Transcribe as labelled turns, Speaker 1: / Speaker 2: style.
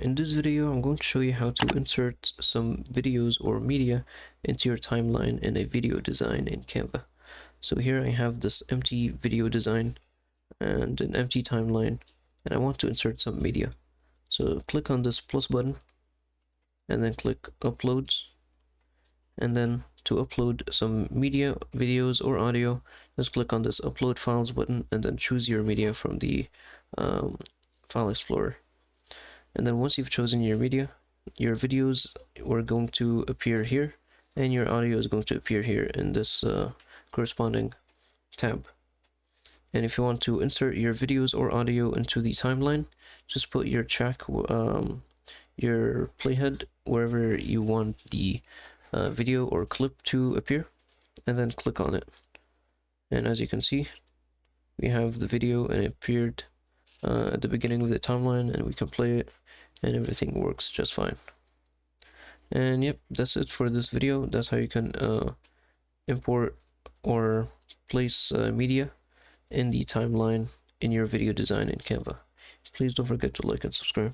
Speaker 1: In this video, I'm going to show you how to insert some videos or media into your timeline in a video design in Canva. So here I have this empty video design and an empty timeline, and I want to insert some media. So click on this plus button and then click uploads, and then to upload some media, videos or audio, just click on this upload files button and then choose your media from the file explorer. And then once you've chosen your media, your videos are going to appear here and your audio is going to appear here in this corresponding tab. And if you want to insert your videos or audio into the timeline, just put your track, your playhead wherever you want the video or clip to appear, and then click on it. And as you can see, we have the video and it appeared at the beginning of the timeline, and we can play it and everything works just fine. And yep, that's it for this video. That's how you can import or place media in the timeline in your video design in Canva. Please don't forget to like and subscribe.